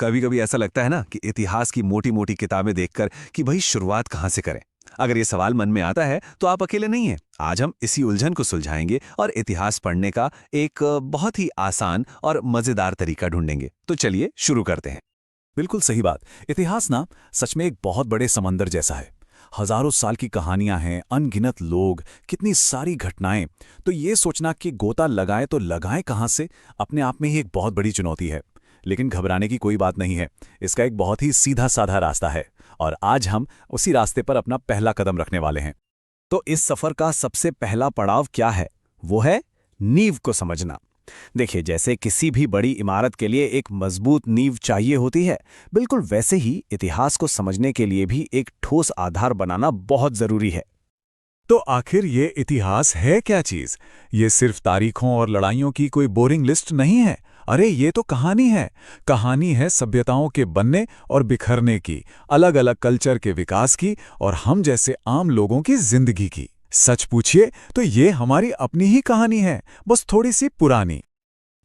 कभी कभी ऐसा लगता है ना कि इतिहास की मोटी मोटी किताबें देखकर कि भाई शुरुआत कहाँ से करें। अगर ये सवाल मन में आता है तो आप अकेले नहीं हैं। आज हम इसी उलझन को सुलझाएंगे और इतिहास पढ़ने का एक बहुत ही आसान और मजेदार तरीका ढूंढेंगे। तो चलिए शुरू करते हैं। बिल्कुल सही बात। इतिहास ना सच में एक बहुत बड़े समंदर जैसा है। हजारों साल की कहानियां हैं, अनगिनत लोग, कितनी सारी घटनाएं। तो ये सोचना कि गोता लगाए तो लगाए कहाँ से, अपने आप में ही एक बहुत बड़ी चुनौती है। लेकिन घबराने की कोई बात नहीं है। इसका एक बहुत ही सीधा साधा रास्ता है और आज हम उसी रास्ते पर अपना पहला कदम रखने वाले हैं। तो इस सफर का सबसे पहला पड़ाव क्या है? वो है नींव को समझना। देखिए, जैसे किसी भी बड़ी इमारत के लिए एक मजबूत नींव चाहिए होती है, बिल्कुल वैसे ही इतिहास को समझने के लिए भी एक ठोस आधार बनाना बहुत जरूरी है। तो आखिर ये इतिहास है क्या चीज? ये सिर्फ तारीखों और लड़ाइयों की कोई बोरिंग लिस्ट नहीं है। अरे ये तो कहानी है। कहानी है सभ्यताओं के बनने और बिखरने की, अलग अलग कल्चर के विकास की और हम जैसे आम लोगों की जिंदगी की। सच पूछिए तो ये हमारी अपनी ही कहानी है, बस थोड़ी सी पुरानी।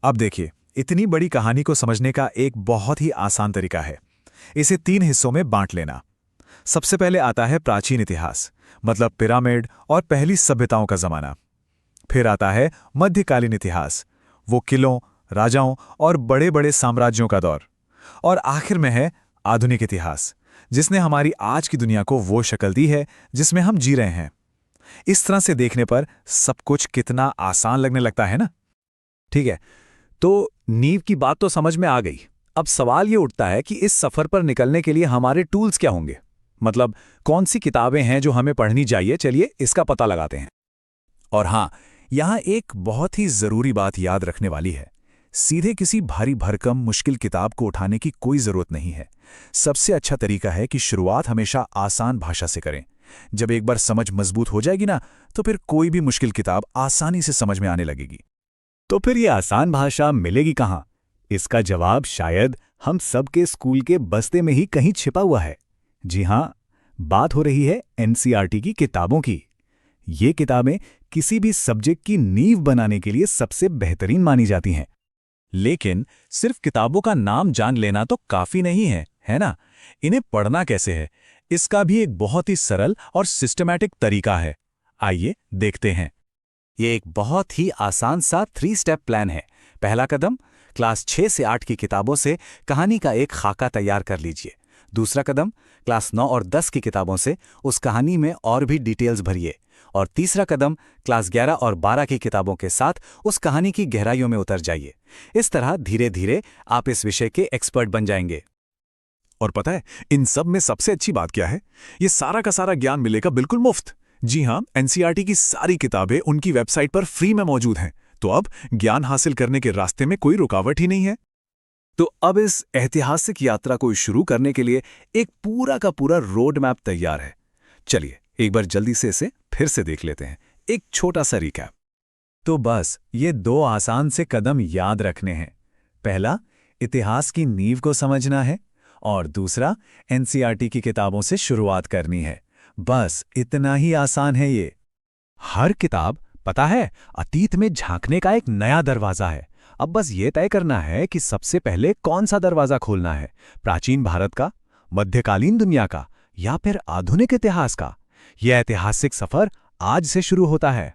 अब देखिए, इतनी बड़ी कहानी को समझने का एक बहुत ही आसान तरीका है। इसे 3 हिस्सों में बांट लेना। सबसे पहले आता है प्राचीन इतिहास, मतलब पिरामिड और पहली सभ्यताओं का जमाना। फिर आता है मध्यकालीन इतिहास, वो किलों, राजाओं और बड़े बड़े साम्राज्यों का दौर। और आखिर में है आधुनिक इतिहास, जिसने हमारी आज की दुनिया को वो शक्ल दी है जिसमें हम जी रहे हैं। इस तरह से देखने पर सब कुछ कितना आसान लगने लगता है ना। ठीक है, तो नींव की बात तो समझ में आ गई। अब सवाल ये उठता है कि इस सफर पर निकलने के लिए हमारे टूल्स क्या होंगे, मतलब कौन सी किताबें हैं जो हमें पढ़नी चाहिए। चलिए इसका पता लगाते हैं। और हां, यहां एक बहुत ही जरूरी बात याद रखने वाली है। सीधे किसी भारी भरकम मुश्किल किताब को उठाने की कोई जरूरत नहीं है। सबसे अच्छा तरीका है कि शुरुआत हमेशा आसान भाषा से करें। जब एक बार समझ मजबूत हो जाएगी ना, तो फिर कोई भी मुश्किल किताब आसानी से समझ में आने लगेगी। तो फिर ये आसान भाषा मिलेगी कहाँ? इसका जवाब शायद हम सबके स्कूल के बस्ते में ही कहीं छिपा हुआ है। जी हां, बात हो रही है एनसीईआरटी की किताबों की। ये किताबें किसी भी सब्जेक्ट की नींव बनाने के लिए सबसे बेहतरीन मानी जाती हैं। लेकिन सिर्फ किताबों का नाम जान लेना तो काफी नहीं है, है ना? इन्हें पढ़ना कैसे है, इसका भी एक बहुत ही सरल और सिस्टमैटिक तरीका है। आइए देखते हैं। ये एक बहुत ही आसान सा 3 स्टेप प्लान है। पहला कदम, क्लास 6 से 8 की किताबों से कहानी का एक खाका तैयार कर लीजिए। दूसरा कदम, क्लास 9 और 10 की किताबों से उस कहानी में और भी डिटेल्स भरिए। और तीसरा कदम, क्लास 11 और 12 की किताबों के साथ उस कहानी की गहराइयों में उतर जाइए। इस तरह धीरे धीरे आप इस विषय के एक्सपर्ट बन जाएंगे। और पता है इन सब में सबसे अच्छी बात क्या है? ये सारा का सारा ज्ञान मिलेगा बिल्कुल मुफ्त। जी हां, एनसीईआरटी की सारी किताबें उनकी वेबसाइट पर फ्री में मौजूद हैं। तो अब ज्ञान हासिल करने के रास्ते में कोई रुकावट ही नहीं है। तो अब इस ऐतिहासिक यात्रा को शुरू करने के लिए एक पूरा का पूरा रोड मैप तैयार है। चलिए एक बार जल्दी से इसे फिर से देख लेते हैं। एक छोटा सा रिकैप। तो बस ये 2 आसान से कदम याद रखने हैं। पहला, इतिहास की नींव को समझना है और दूसरा, एनसीईआरटी की किताबों से शुरुआत करनी है। बस इतना ही आसान है ये। हर किताब, पता है, अतीत में झांकने का एक नया दरवाजा है। अब बस ये तय करना है कि सबसे पहले कौन सा दरवाजा खोलना है, प्राचीन भारत का, मध्यकालीन दुनिया का या फिर आधुनिक इतिहास का। यह ऐतिहासिक सफर आज से शुरू होता है।